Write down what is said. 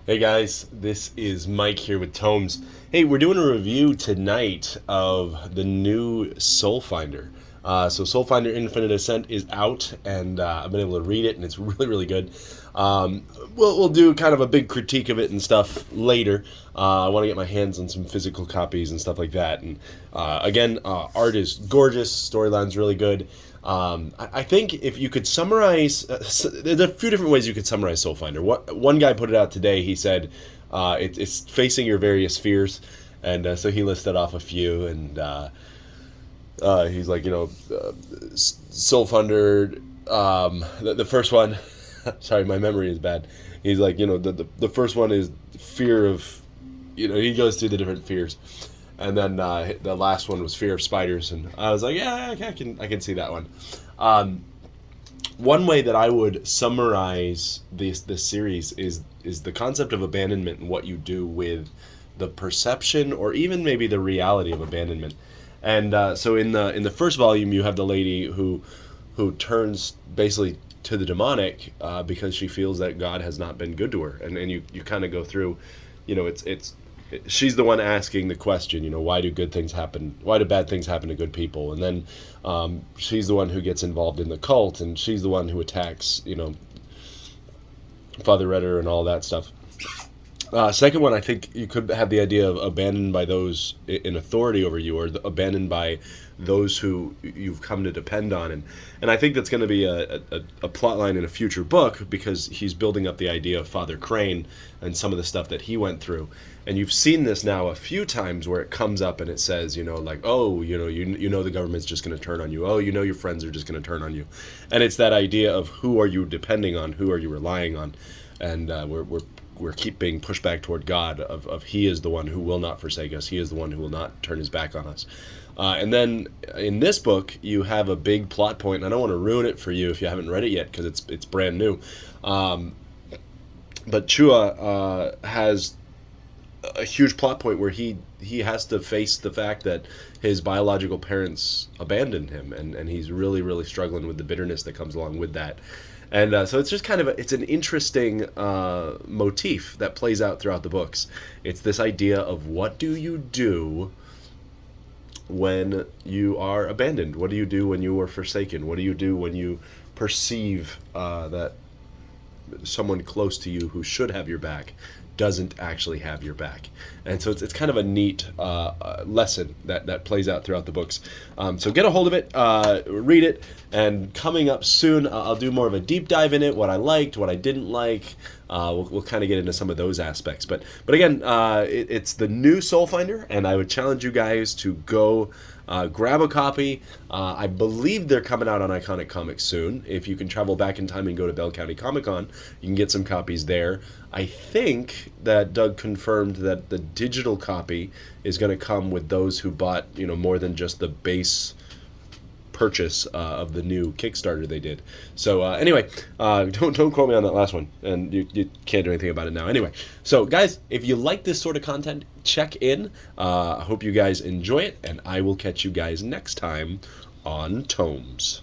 Hey guys, this is Mike here with Tomes. Hey, we're doing a review tonight of the new Soulfinder. So Soulfinder Infinite Ascent is out, and I've been able to read it, and it's really, really good. We'll do kind of a big critique of it and stuff later. I want to get my hands on some physical copies and stuff like that. And again, art is gorgeous, storyline's really good. I think if you could summarize, there's a few different ways you could summarize Soulfinder. One guy put it out today. He said it's facing your various fears, and so he listed off a few, and he's like, Soulfinder, the first one. Sorry, my memory is bad. He's like, the first one is fear of, he goes through the different fears. And then the last one was fear of spiders, and I was like, yeah, I can see that one. One way that I would summarize this series is the concept of abandonment and what you do with the perception or even maybe the reality of abandonment. And so in the first volume, you have the lady who turns basically to the demonic because she feels that God has not been good to her, and you kind of go through, it's she's the one asking the question, why do good things happen? Why do bad things happen to good people? And then she's the one who gets involved in the cult, and she's the one who attacks, Father Redder and all that stuff. Second one, I think you could have the idea of abandoned by those in authority over you, or abandoned by those who you've come to depend on. And I think that's going to be a plot line in a future book, because he's building up the idea of Father Crane and some of the stuff that he went through. And you've seen this now a few times where it comes up and it says, like, oh, the government's just going to turn on you. Oh, your friends are just going to turn on you. And it's that idea of who are you depending on? Who are you relying on? And we're keep being pushed back toward God, of He is the one who will not forsake us. He is the one who will not turn His back on us. And then in this book, you have a big plot point, and I don't want to ruin it for you if you haven't read it yet, because it's brand new. But Chua has a huge plot point where he has to face the fact that his biological parents abandoned him, and he's really, really struggling with the bitterness that comes along with that. And so it's just kind of it's an interesting motif that plays out throughout the books. It's this idea of, what do you do when you are abandoned? What do you do when you are forsaken? What do you do when you perceive that someone close to you who should have your back doesn't actually have your back? And so it's kind of a neat lesson that plays out throughout the books. So get a hold of it, read it, and coming up soon, I'll do more of a deep dive in it, what I liked, what I didn't like. We'll kind of get into some of those aspects. But again, it's the new Soulfinder, and I would challenge you guys to go grab a copy. I believe they're coming out on Iconic Comics soon. If you can travel back in time and go to Bell County Comic Con, you can get some copies there. I think that Doug confirmed that the digital copy is going to come with those who bought, more than just the base purchase of the new Kickstarter they did. So anyway, don't quote me on that last one, and you can't do anything about it now. Anyway, so guys, if you like this sort of content, check in. I hope you guys enjoy it, and I will catch you guys next time on Tomes.